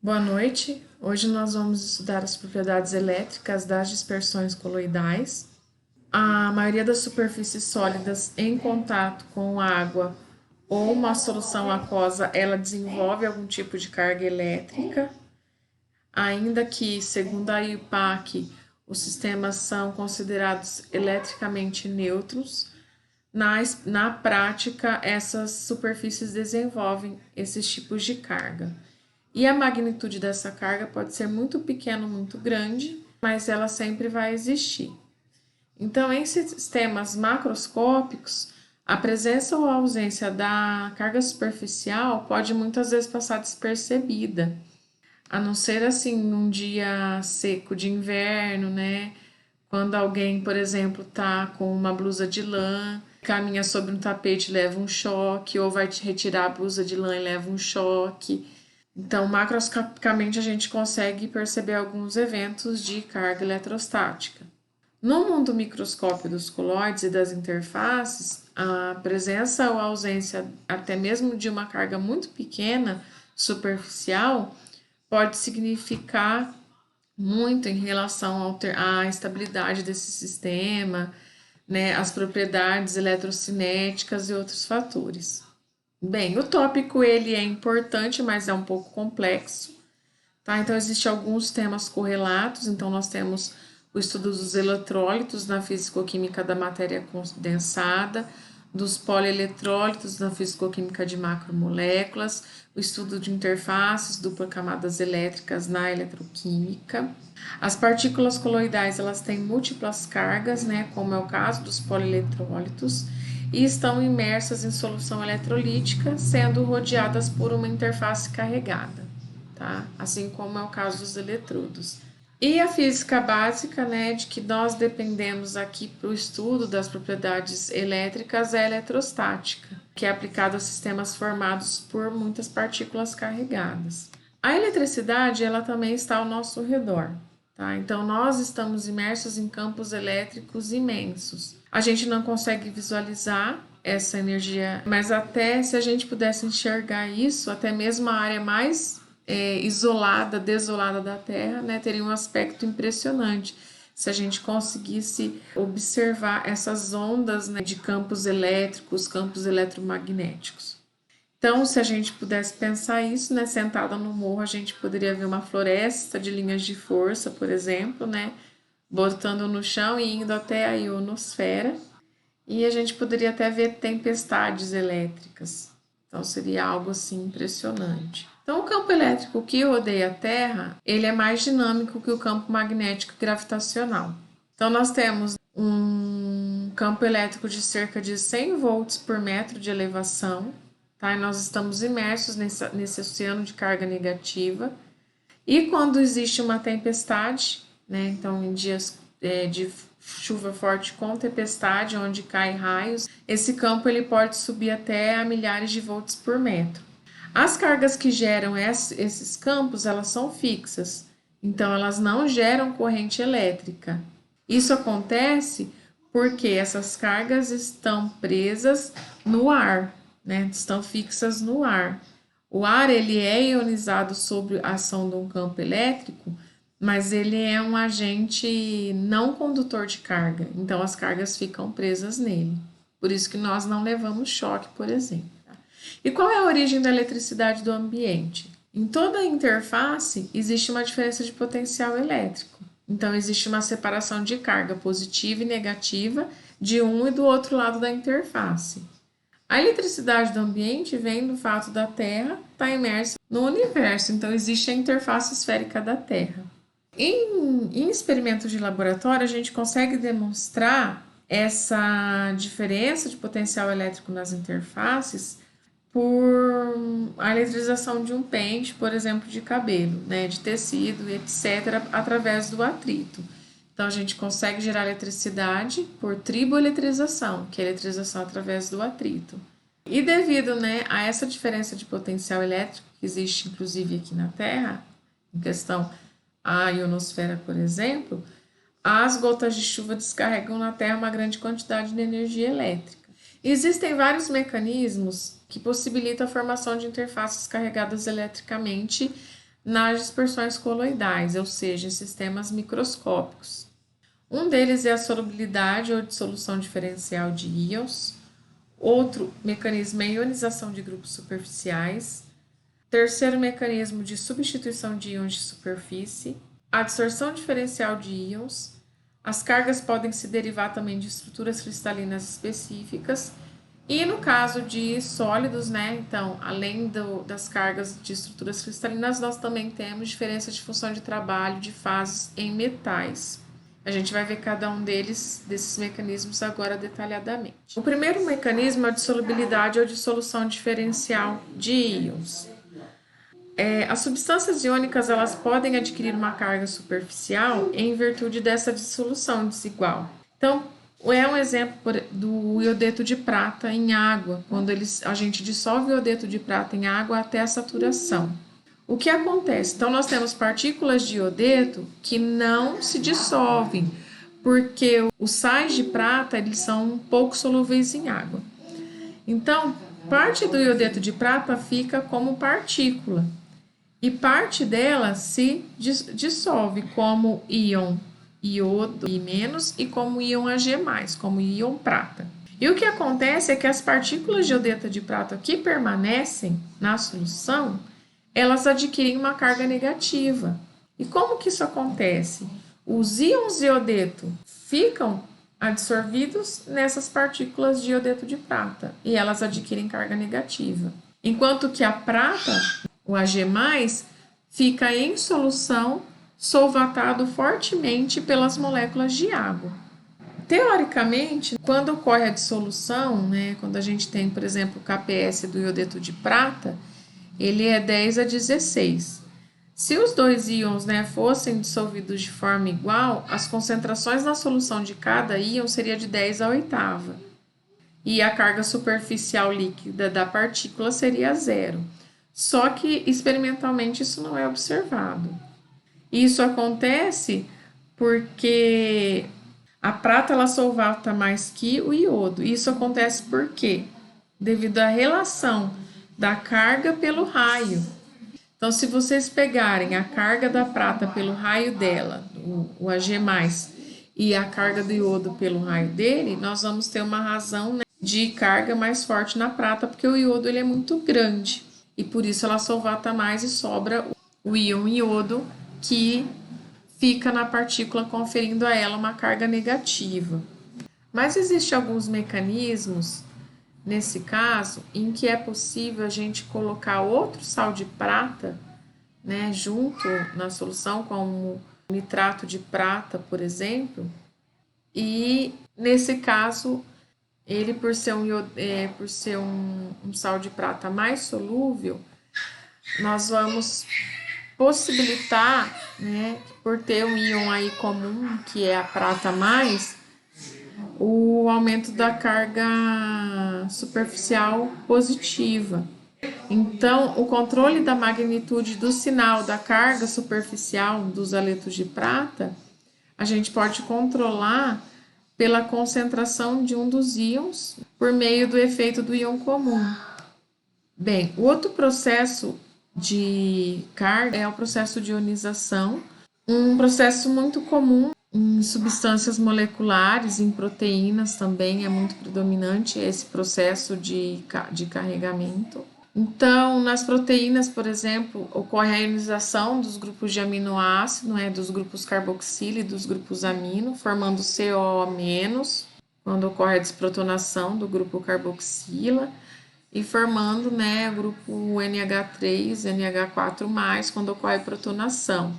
Boa noite. Hoje nós vamos estudar as propriedades elétricas das dispersões coloidais. A maioria das superfícies sólidas em contato com água ou uma solução aquosa, ela desenvolve algum tipo de carga elétrica, ainda que, segundo a IUPAC, os sistemas são considerados eletricamente neutros. Na prática, essas superfícies desenvolvem esses tipos de carga. E a magnitude dessa carga pode ser muito pequena ou muito grande, mas ela sempre vai existir. Então, em sistemas macroscópicos, a presença ou a ausência da carga superficial pode muitas vezes passar despercebida, a não ser assim num dia seco de inverno, né? Quando alguém, por exemplo, tá com uma blusa de lã, caminha sobre um tapete e leva um choque, ou vai retirar a blusa de lã e leva um choque. Então, macroscopicamente, a gente consegue perceber alguns eventos de carga eletrostática. No mundo microscópio dos coloides e das interfaces, a presença ou ausência até mesmo de uma carga muito pequena, superficial, pode significar muito em relação à estabilidade desse sistema, né, as propriedades eletrocinéticas e outros fatores. Bem, o tópico ele é importante, mas é um pouco complexo, tá? Então existem alguns temas correlatos, então nós temos o estudo dos eletrólitos na fisicoquímica da matéria condensada, dos polieletrólitos na fisicoquímica de macromoléculas, o estudo de interfaces, dupla camadas elétricas na eletroquímica. As partículas coloidais, elas têm múltiplas cargas, né, como é o caso dos polieletrólitos, e estão imersas em solução eletrolítica, sendo rodeadas por uma interface carregada, tá? Assim como é o caso dos eletrodos. E a física básica, né, de que nós dependemos aqui para o estudo das propriedades elétricas é a eletrostática, que é aplicada a sistemas formados por muitas partículas carregadas. A eletricidade, ela também está ao nosso redor, tá? Então, nós estamos imersos em campos elétricos imensos. A gente não consegue visualizar essa energia, mas até se a gente pudesse enxergar isso, até mesmo a área mais isolada, desolada da Terra, né, teria um aspecto impressionante se a gente conseguisse observar essas ondas, né, de campos elétricos, campos eletromagnéticos. Então, se a gente pudesse pensar isso, né, sentada no morro, a gente poderia ver uma floresta de linhas de força, por exemplo, né, botando no chão e indo até a ionosfera, e a gente poderia até ver tempestades elétricas. Então, seria algo assim impressionante. Então, o campo elétrico que rodeia a Terra, ele é mais dinâmico que o campo magnético gravitacional. Então, nós temos um campo elétrico de cerca de 100 volts por metro de elevação, tá? E nós estamos imersos nesse oceano de carga negativa. E quando existe uma tempestade, né? Então, em dias de chuva forte com tempestade, onde cai raios, esse campo ele pode subir até a milhares de volts por metro. As cargas que geram esses campos, elas são fixas, então elas não geram corrente elétrica. Isso acontece porque essas cargas estão presas no ar, né? Estão fixas no ar. O ar ele é ionizado sob a ação de um campo elétrico, mas ele é um agente não condutor de carga, então as cargas ficam presas nele. Por isso que nós não levamos choque, por exemplo. E qual é a origem da eletricidade do ambiente? Em toda a interface existe uma diferença de potencial elétrico. Então existe uma separação de carga positiva e negativa de um e do outro lado da interface. A eletricidade do ambiente vem do fato da Terra estar imersa no universo, então existe a interface esférica da Terra. Em experimentos de laboratório, a gente consegue demonstrar essa diferença de potencial elétrico nas interfaces por a eletrização de um pente, por exemplo, de cabelo, né, de tecido, etc., através do atrito. Então, a gente consegue gerar eletricidade por triboeletrização, que é a eletrização através do atrito. E devido, né, a essa diferença de potencial elétrico que existe, inclusive, aqui na Terra, em questão a ionosfera, por exemplo, as gotas de chuva descarregam na Terra uma grande quantidade de energia elétrica. Existem vários mecanismos que possibilitam a formação de interfaces carregadas eletricamente nas dispersões coloidais, ou seja, em sistemas microscópicos. Um deles é a solubilidade ou dissolução diferencial de íons. Outro mecanismo é a ionização de grupos superficiais. Terceiro mecanismo de substituição de íons de superfície. A distorção diferencial de íons. As cargas podem se derivar também de estruturas cristalinas específicas. E no caso de sólidos, né, então, além das cargas de estruturas cristalinas, nós também temos diferença de função de trabalho de fases em metais. A gente vai ver cada um desses mecanismos agora detalhadamente. O primeiro mecanismo é a dissolubilidade ou dissolução diferencial de íons. As substâncias iônicas elas podem adquirir uma carga superficial em virtude dessa dissolução desigual. Então, é um exemplo do iodeto de prata em água, quando a gente dissolve o iodeto de prata em água até a saturação. O que acontece? Então, nós temos partículas de iodeto que não se dissolvem, porque os sais de prata eles são pouco solúveis em água. Então, parte do iodeto de prata fica como partícula, e parte dela se dissolve como íon iodo e menos e como íon Ag+, como íon prata. E o que acontece é que as partículas de iodeto de prata que permanecem na solução, elas adquirem uma carga negativa. E como que isso acontece? Os íons de iodeto ficam absorvidos nessas partículas de iodeto de prata e elas adquirem carga negativa. Enquanto que a prata, o Ag+, fica em solução solvatado fortemente pelas moléculas de água. Teoricamente, quando ocorre a dissolução, né, quando a gente tem, por exemplo, o KPS do iodeto de prata, ele é 10 a 16. Se os dois íons, né, fossem dissolvidos de forma igual, as concentrações na solução de cada íon seria de 10 à 8ª. E a carga superficial líquida da partícula seria 0. Só que experimentalmente isso não é observado. Isso acontece porque a prata ela solvata mais que o iodo. Isso acontece por quê? Devido à relação da carga pelo raio. Então, se vocês pegarem a carga da prata pelo raio dela, o Ag+, e a carga do iodo pelo raio dele, nós vamos ter uma razão, né, de carga mais forte na prata, porque o iodo ele é muito grande. E por isso ela solvata mais e sobra o íon iodo, que fica na partícula conferindo a ela uma carga negativa. Mas existem alguns mecanismos, nesse caso, em que é possível a gente colocar outro sal de prata, né, junto na solução, como nitrato de prata, por exemplo, e nesse caso, ele por ser um sal de prata mais solúvel, nós vamos possibilitar, né, por ter um íon aí comum, que é a prata mais, o aumento da carga superficial positiva. Então, o controle da magnitude do sinal da carga superficial dos haletos de prata, a gente pode controlar pela concentração de um dos íons por meio do efeito do íon comum. Bem, o outro processo de carga é o processo de ionização, um processo muito comum em substâncias moleculares, em proteínas também é muito predominante esse processo de carregamento. Então, nas proteínas, por exemplo, ocorre a ionização dos grupos de aminoácido, né, dos grupos carboxilo e dos grupos amino, formando CO-, quando ocorre a desprotonação do grupo carboxila, e formando, né, o grupo NH3, NH4+, quando ocorre a protonação.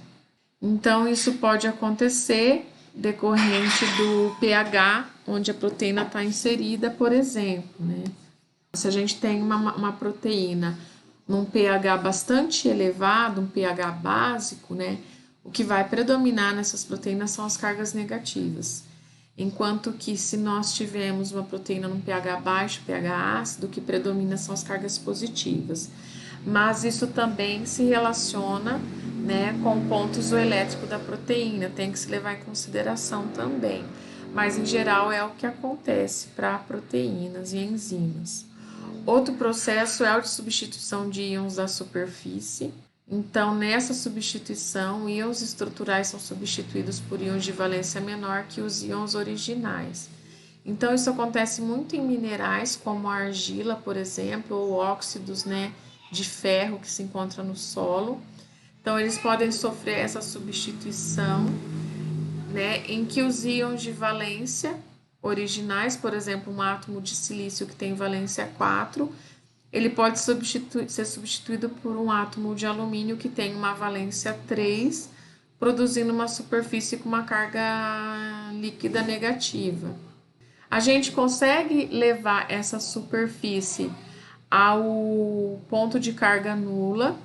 Então, isso pode acontecer decorrente do pH onde a proteína está inserida, por exemplo, né? Se a gente tem uma proteína num pH bastante elevado, um pH básico, né? O que vai predominar nessas proteínas são as cargas negativas. Enquanto que se nós tivermos uma proteína num pH baixo, pH ácido, o que predomina são as cargas positivas. Mas isso também se relaciona, né, com o ponto isoelétrico da proteína, tem que se levar em consideração também. Mas em geral é o que acontece para proteínas e enzimas. Outro processo é o de substituição de íons da superfície. Então, nessa substituição, íons estruturais são substituídos por íons de valência menor que os íons originais. Então, isso acontece muito em minerais, como a argila, por exemplo, ou óxidos, né, de ferro que se encontra no solo. Então, eles podem sofrer essa substituição, né, em que os íons de valência originais, por exemplo, um átomo de silício que tem valência 4, ele pode ser substituído por um átomo de alumínio que tem uma valência 3, produzindo uma superfície com uma carga líquida negativa. A gente consegue levar essa superfície ao ponto de carga nula,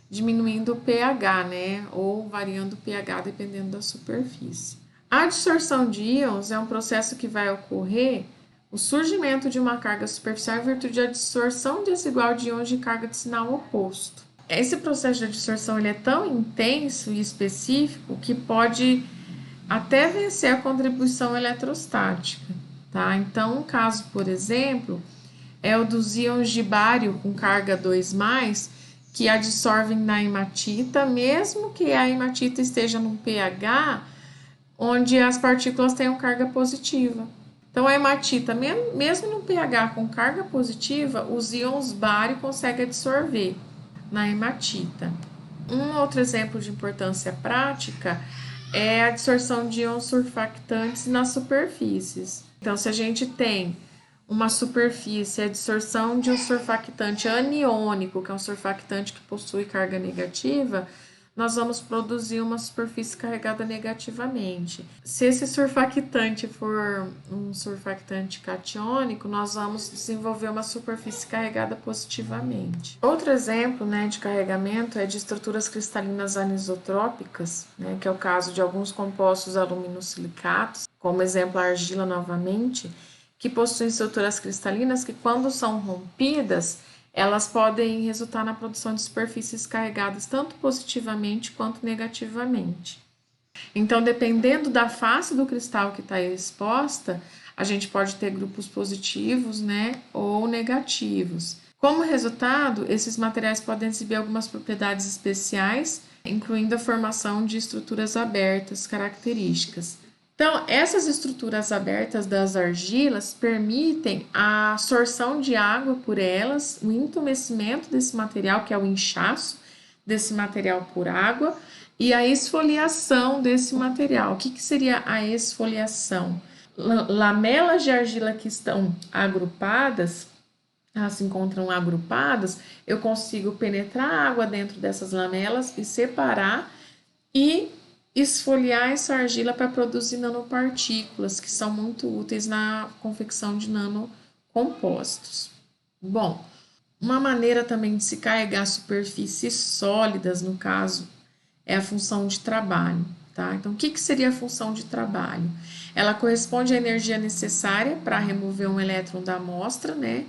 diminuindo o pH, né? Ou variando o pH dependendo da superfície. A adsorção de íons é um processo que vai ocorrer o surgimento de uma carga superficial em virtude da adsorção desigual de íons de carga de sinal oposto. Esse processo de adsorção ele é tão intenso e específico que pode até vencer a contribuição eletrostática, tá? Então, um caso, por exemplo, é o dos íons de bário com carga 2+, que adsorvem na hematita, mesmo que a hematita esteja num pH onde as partículas tenham carga positiva. Então, a hematita, mesmo no pH com carga positiva, os íons bário conseguem absorver na hematita. Um outro exemplo de importância prática é a adsorção de íons surfactantes nas superfícies. Então, se a gente tem uma superfície, a adsorção de um surfactante aniônico, que é um surfactante que possui carga negativa, nós vamos produzir uma superfície carregada negativamente. Se esse surfactante for um surfactante catiônico, nós vamos desenvolver uma superfície carregada positivamente. Outro exemplo, né, de carregamento é de estruturas cristalinas anisotrópicas, né, que é o caso de alguns compostos aluminosilicatos, como exemplo a argila novamente, que possuem estruturas cristalinas que, quando são rompidas, elas podem resultar na produção de superfícies carregadas tanto positivamente quanto negativamente. Então, dependendo da face do cristal que está exposta, a gente pode ter grupos positivos, né, ou negativos. Como resultado, esses materiais podem exibir algumas propriedades especiais, incluindo a formação de estruturas abertas características. Então, essas estruturas abertas das argilas permitem a absorção de água por elas, o entumecimento desse material, que é o inchaço desse material por água, e a esfoliação desse material. O que seria a esfoliação? Lamelas de argila que estão agrupadas, elas se encontram agrupadas, eu consigo penetrar a água dentro dessas lamelas e separar e esfoliar essa argila para produzir nanopartículas, que são muito úteis na confecção de nanocompostos. Bom, uma maneira também de se carregar superfícies sólidas, no caso, é a função de trabalho, tá? Então, o que seria a função de trabalho? Ela corresponde à energia necessária para remover um elétron da amostra, né?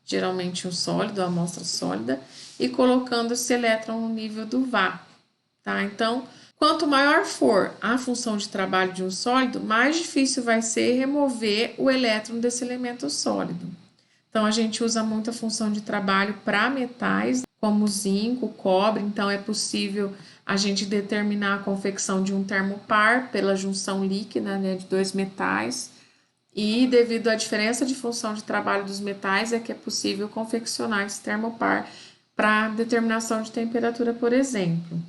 Geralmente um sólido, a amostra sólida, e colocando esse elétron no nível do vácuo, tá? Então, quanto maior for a função de trabalho de um sólido, mais difícil vai ser remover o elétron desse elemento sólido. Então, a gente usa muito a função de trabalho para metais, como zinco, cobre, então é possível a gente determinar a confecção de um termopar pela junção líquida, né, de dois metais, e devido à diferença de função de trabalho dos metais, é que é possível confeccionar esse termopar para determinação de temperatura, por exemplo.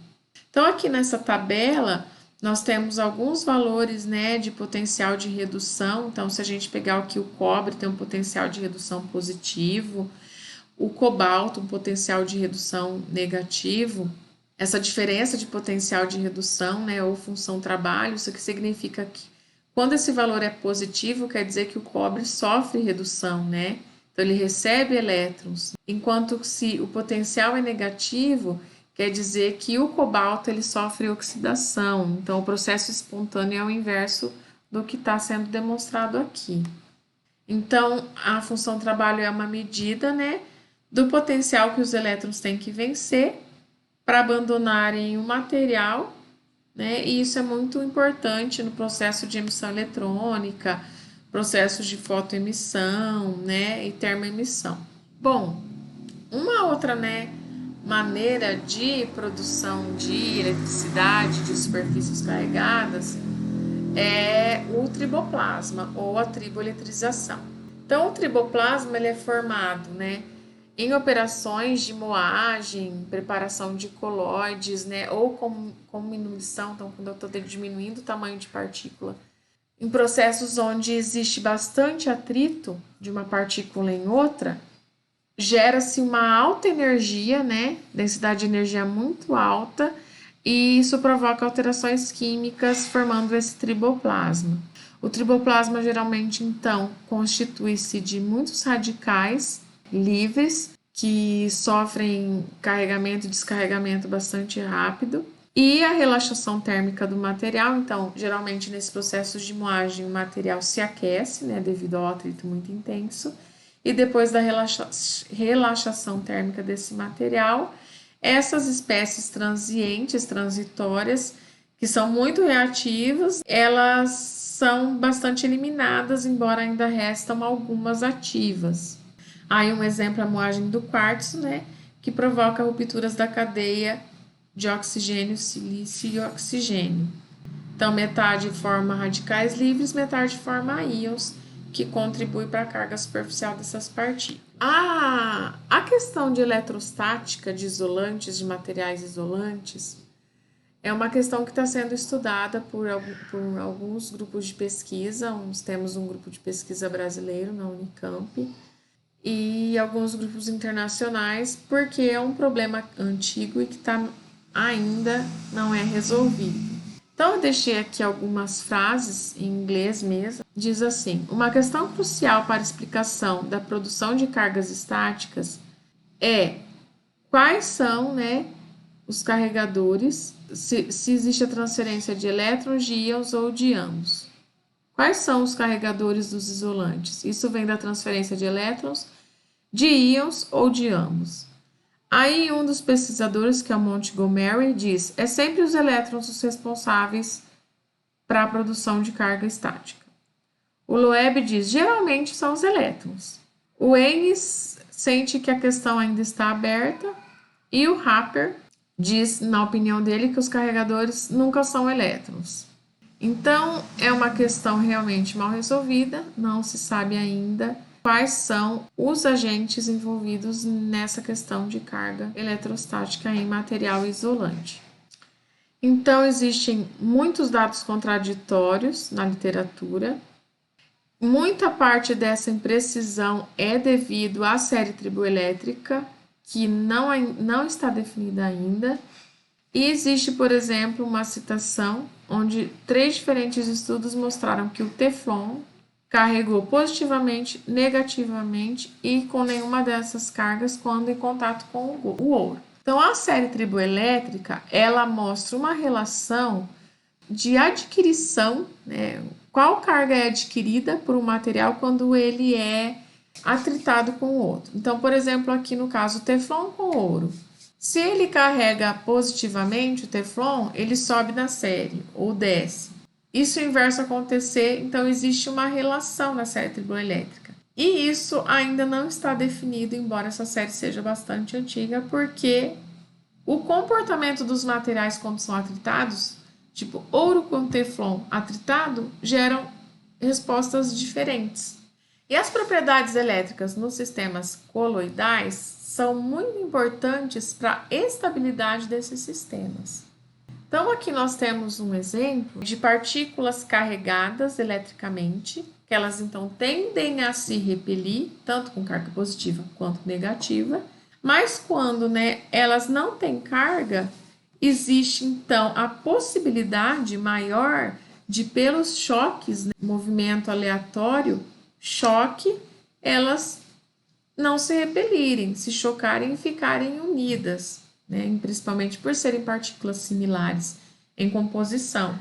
Então, aqui nessa tabela, nós temos alguns valores, né, de potencial de redução. Então, se a gente pegar aqui o cobre, tem um potencial de redução positivo, o cobalto, um potencial de redução negativo. Essa diferença de potencial de redução, né, ou função trabalho, isso que significa que quando esse valor é positivo, quer dizer que o cobre sofre redução, né? Então, ele recebe elétrons. Enquanto se o potencial é negativo, quer dizer que o cobalto ele sofre oxidação. Então, o processo espontâneo é o inverso do que está sendo demonstrado aqui. Então, a função trabalho é uma medida, né, do potencial que os elétrons têm que vencer para abandonarem o material, né, e isso é muito importante no processo de emissão eletrônica, processos de fotoemissão, né, e termoemissão. Bom, uma outra, né, maneira de produção de eletricidade de superfícies carregadas é o triboplasma ou a triboeletrização. Então, o triboplasma ele é formado, né, em operações de moagem, preparação de colóides, né, ou com minuição, então quando eu estou diminuindo o tamanho de partícula, em processos onde existe bastante atrito de uma partícula em outra, gera-se uma alta energia, né, densidade de energia muito alta, e isso provoca alterações químicas formando esse triboplasma. O triboplasma geralmente, então, constitui-se de muitos radicais livres que sofrem carregamento e descarregamento bastante rápido. E a relaxação térmica do material, então, geralmente nesses processos de moagem o material se aquece, né, devido ao atrito muito intenso. E depois da relaxação térmica desse material, essas espécies transientes, transitórias, que são muito reativas, elas são bastante eliminadas, embora ainda restam algumas ativas. Aí um exemplo é a moagem do quartzo, né, que provoca rupturas da cadeia de oxigênio, silício e oxigênio. Então, metade forma radicais livres, metade forma íons, que contribui para a carga superficial dessas partículas. A questão de eletrostática de isolantes, de materiais isolantes, é uma questão que está sendo estudada por alguns grupos de pesquisa. Temos um grupo de pesquisa brasileiro na Unicamp e alguns grupos internacionais, porque é um problema antigo e que ainda não é resolvido. Então, eu deixei aqui algumas frases em inglês mesmo. Diz assim: uma questão crucial para a explicação da produção de cargas estáticas é quais são, né, os carregadores, se existe a transferência de elétrons, de íons ou de ambos. Quais são os carregadores dos isolantes? Isso vem da transferência de elétrons, de íons ou de ambos. Aí um dos pesquisadores, que é o Montgomery, diz: é sempre os elétrons os responsáveis para a produção de carga estática. O Loeb diz: geralmente são os elétrons. O Ennis sente que a questão ainda está aberta e o Harper diz, na opinião dele, que os carregadores nunca são elétrons. Então, é uma questão realmente mal resolvida, não se sabe ainda quais são os agentes envolvidos nessa questão de carga eletrostática em material isolante. Então, existem muitos dados contraditórios na literatura. Muita parte dessa imprecisão é devido à série triboelétrica, que não está definida ainda. E existe, por exemplo, uma citação onde 3 diferentes estudos mostraram que o Teflon carregou positivamente, negativamente e com nenhuma dessas cargas quando em contato com o ouro. Então, a série triboelétrica, ela mostra uma relação de adquirição, né? Qual carga é adquirida por um material quando ele é atritado com o outro. Então, por exemplo, aqui no caso, o Teflon com ouro. Se ele carrega positivamente o Teflon, ele sobe na série ou desce. E se o inverso acontecer, então existe uma relação na série triboelétrica. E isso ainda não está definido, embora essa série seja bastante antiga, porque o comportamento dos materiais quando são atritados, tipo ouro com Teflon atritado, geram respostas diferentes. E as propriedades elétricas nos sistemas coloidais são muito importantes para a estabilidade desses sistemas. Então, aqui nós temos um exemplo de partículas carregadas eletricamente, que elas então tendem a se repelir, tanto com carga positiva quanto negativa, mas quando, né, elas não têm carga, existe então a possibilidade maior de, pelos choques, né, movimento aleatório, choque, elas não se repelirem, se chocarem e ficarem unidas, né? Principalmente por serem partículas similares em composição.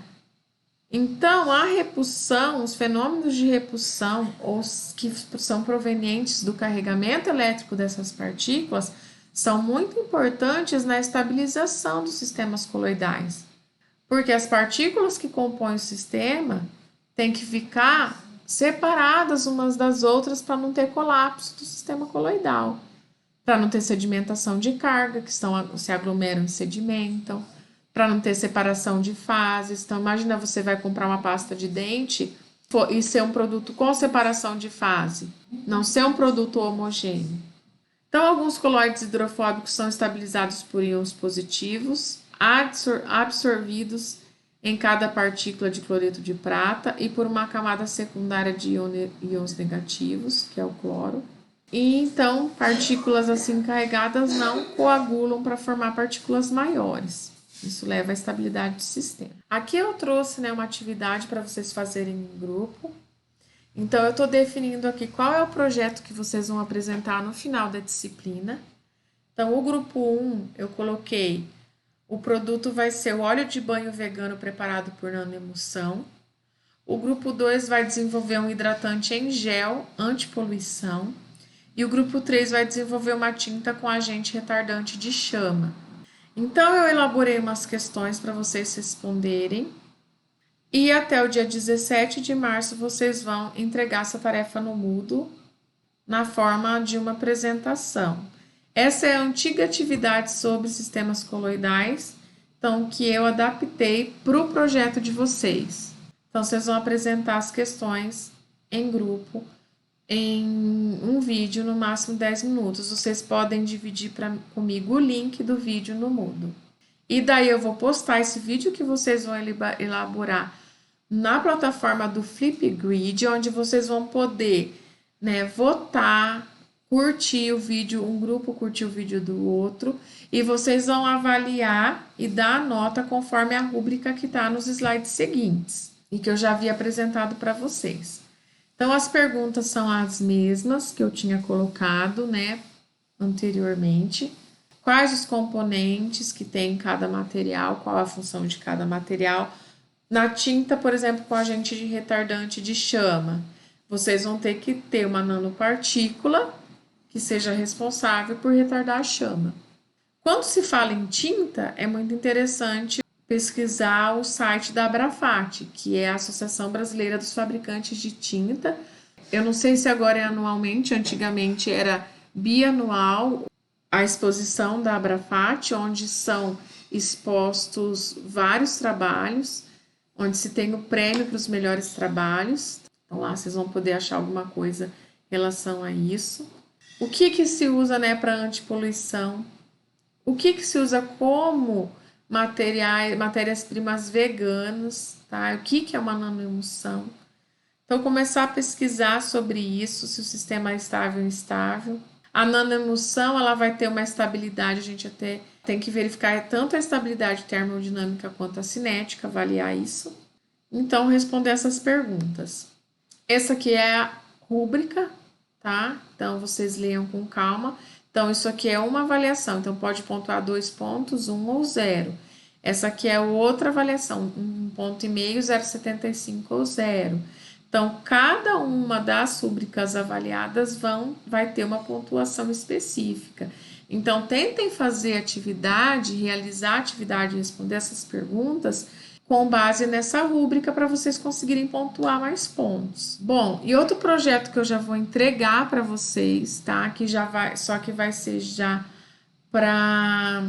Então, a repulsão, os fenômenos de repulsão, os que são provenientes do carregamento elétrico dessas partículas, são muito importantes na estabilização dos sistemas coloidais, porque as partículas que compõem o sistema têm que ficar separadas umas das outras para não ter colapso do sistema coloidal. para não ter sedimentação de carga, que se aglomeram e sedimentam, para não ter separação de fases. Então, imagina você vai comprar uma pasta de dente e ser um produto com separação de fase, não ser um produto homogêneo. Então, alguns coloides hidrofóbicos são estabilizados por íons positivos, absorvidos em cada partícula de cloreto de prata e por uma camada secundária de íons negativos, que é o cloro. E então, partículas assim carregadas não coagulam para formar partículas maiores. Isso leva à estabilidade do sistema. Aqui eu trouxe, né, uma atividade para vocês fazerem em grupo. Então, eu estou definindo aqui qual é o projeto que vocês vão apresentar no final da disciplina. Então, o grupo 1, eu coloquei, o produto vai ser o óleo de banho vegano preparado por nanoemulsão. O grupo 2 vai desenvolver um hidratante em gel antipoluição. E o grupo 3 vai desenvolver uma tinta com agente retardante de chama. Então, eu elaborei umas questões para vocês responderem. E até o dia 17 de março, vocês vão entregar essa tarefa no Moodle na forma de uma apresentação. Essa é a antiga atividade sobre sistemas coloidais, então, que eu adaptei para o projeto de vocês. Então, vocês vão apresentar as questões em grupo, em um vídeo, no máximo 10 minutos. Vocês podem dividir comigo o link do vídeo no Moodle. E daí eu vou postar esse vídeo que vocês vão elaborar na plataforma do Flipgrid, onde vocês vão poder, né, votar, curtir o vídeo, um grupo curtir o vídeo do outro, e vocês vão avaliar e dar a nota conforme a rúbrica que está nos slides seguintes, e que eu já havia apresentado para vocês. Então, as perguntas são as mesmas que eu tinha colocado, né, anteriormente. Quais os componentes que tem em cada material, qual a função de cada material. Na tinta, por exemplo, com agente de retardante de chama, vocês vão ter que ter uma nanopartícula que seja responsável por retardar a chama. Quando se fala em tinta, é muito interessante pesquisar o site da Abrafat, que é a Associação Brasileira dos Fabricantes de Tinta. Eu não sei se agora é anualmente, antigamente era bianual, a exposição da Abrafat, onde são expostos vários trabalhos, onde se tem o prêmio para os melhores trabalhos. Então lá vocês vão poder achar alguma coisa em relação a isso. O que se usa, né, para antipoluição? O que se usa como matérias-primas veganas, tá? O que é uma nanoemulsão? Então, começar a pesquisar sobre isso, se o sistema é estável ou instável. A nanoemulsão, ela vai ter uma estabilidade, a gente até tem que verificar tanto a estabilidade termodinâmica quanto a cinética, avaliar isso. Então, responder essas perguntas. Essa aqui é a rúbrica, tá? Então, vocês leiam com calma. Então, isso aqui é uma avaliação, então pode pontuar 2 pontos, 1 ou 0. Essa aqui é outra avaliação, 1,5 ponto, 0,75 ou 0. Então, cada uma das rúbricas avaliadas vai ter uma pontuação específica. Então, tentem fazer atividade, realizar atividade e responder essas perguntas com base nessa rúbrica para vocês conseguirem pontuar mais pontos. Bom, e outro projeto que eu já vou entregar para vocês, tá? Que só que vai ser já para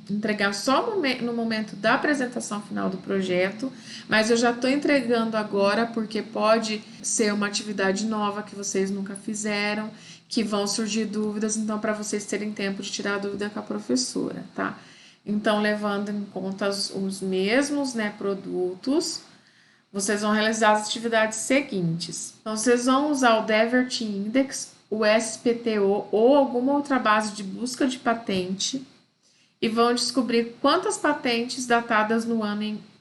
entregar só no momento da apresentação final do projeto, mas eu já estou entregando agora porque pode ser uma atividade nova que vocês nunca fizeram, que vão surgir dúvidas, então para vocês terem tempo de tirar a dúvida com a professora, tá? Então, levando em conta os mesmos, né, produtos, vocês vão realizar as atividades seguintes. Então, vocês vão usar o Devert Index, o SPTO ou alguma outra base de busca de patente e vão descobrir quantas patentes datadas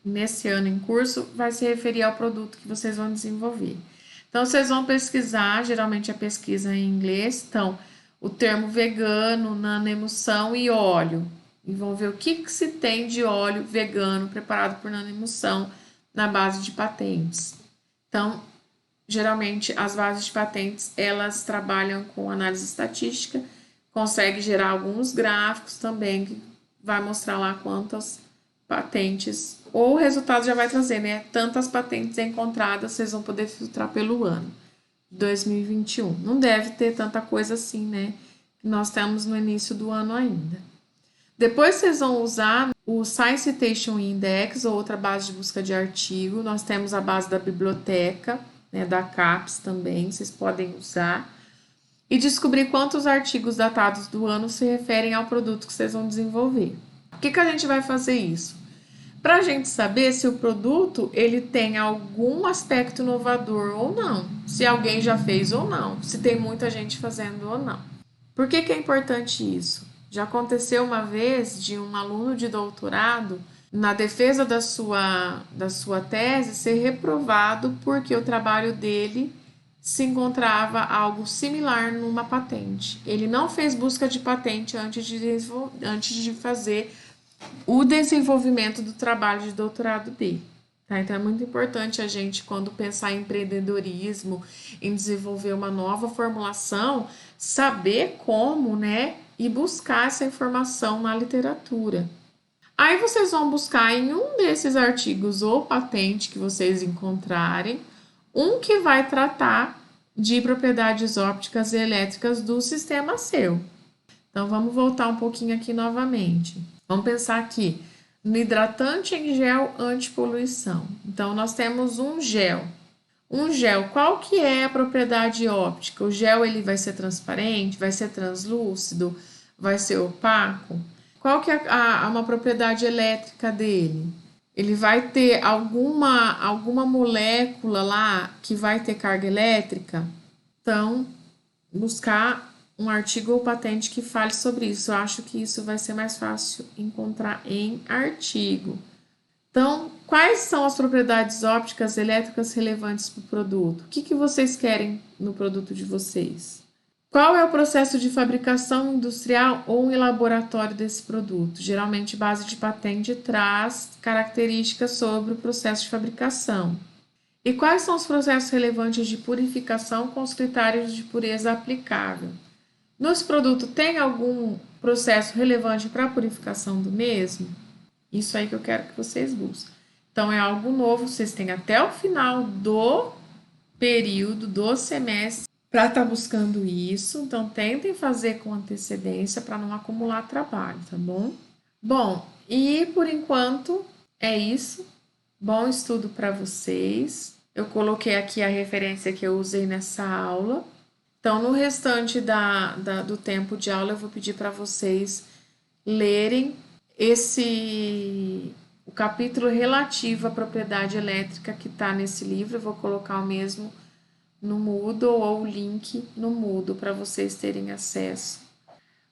nesse ano em curso vai se referir ao produto que vocês vão desenvolver. Então, vocês vão pesquisar, geralmente a pesquisa em inglês, então, o termo vegano, nanoemulsão e óleo. E vão ver o que se tem de óleo vegano preparado por nanoemulsão na base de patentes. Então, geralmente, as bases de patentes, elas trabalham com análise estatística, consegue gerar alguns gráficos também, que vai mostrar lá quantas patentes, ou o resultado já vai trazer, né? Tantas patentes encontradas, vocês vão poder filtrar pelo ano 2021. Não deve ter tanta coisa assim, né? Nós estamos no início do ano ainda. Depois vocês vão usar o Science Citation Index, ou outra base de busca de artigo. Nós temos a base da biblioteca, né, da CAPES também, vocês podem usar. E descobrir quantos artigos datados do ano se referem ao produto que vocês vão desenvolver. Por que a gente vai fazer isso? Para a gente saber se o produto ele tem algum aspecto inovador ou não, se alguém já fez ou não, se tem muita gente fazendo ou não. Por que é importante isso? Já aconteceu uma vez de um aluno de doutorado, na defesa da sua tese, ser reprovado porque o trabalho dele se encontrava algo similar numa patente. Ele não fez busca de patente antes de fazer o desenvolvimento do trabalho de doutorado dele. Tá? Então é muito importante a gente, quando pensar em empreendedorismo, em desenvolver uma nova formulação, saber como, né, e buscar essa informação na literatura. Aí vocês vão buscar em um desses artigos ou patente que vocês encontrarem, um que vai tratar de propriedades ópticas e elétricas do sistema seu. Então vamos voltar um pouquinho aqui novamente. Vamos pensar aqui no hidratante em gel antipoluição. Então nós temos um gel. Um gel, qual que é a propriedade óptica? O gel ele vai ser transparente, vai ser translúcido, vai ser opaco? Qual que é uma propriedade elétrica dele? Ele vai ter alguma molécula lá que vai ter carga elétrica? Então, buscar um artigo ou patente que fale sobre isso. Eu acho que isso vai ser mais fácil encontrar em artigo. Então, quais são as propriedades ópticas elétricas relevantes para o produto? O que vocês querem no produto de vocês? Qual é o processo de fabricação industrial ou em laboratório desse produto? Geralmente, base de patente traz características sobre o processo de fabricação. E quais são os processos relevantes de purificação com os critérios de pureza aplicável? Nosso produto tem algum processo relevante para a purificação do mesmo? Isso aí que eu quero que vocês busquem. Então, é algo novo, vocês têm até o final do período, do semestre, para estar buscando isso. Então, tentem fazer com antecedência para não acumular trabalho, tá bom? Bom, e por enquanto é isso. Bom estudo para vocês. Eu coloquei aqui a referência que eu usei nessa aula. Então, no restante do tempo de aula, eu vou pedir para vocês lerem o capítulo relativo à propriedade elétrica que está nesse livro. Eu vou colocar o mesmo no Moodle ou o link no Moodle para vocês terem acesso.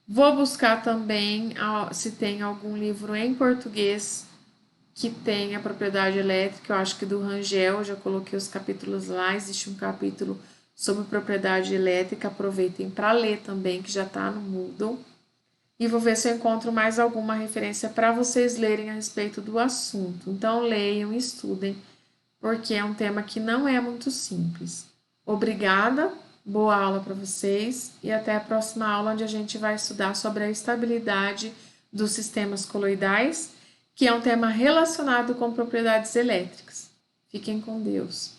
Vou buscar também se tem algum livro em português que tenha propriedade elétrica. Eu acho que do Rangel, eu já coloquei os capítulos lá. Existe um capítulo sobre propriedade elétrica. Aproveitem para ler também, que já está no Moodle. E vou ver se eu encontro mais alguma referência para vocês lerem a respeito do assunto. Então, leiam e estudem, porque é um tema que não é muito simples. Obrigada, boa aula para vocês e até a próxima aula, onde a gente vai estudar sobre a estabilidade dos sistemas coloidais, que é um tema relacionado com propriedades elétricas. Fiquem com Deus.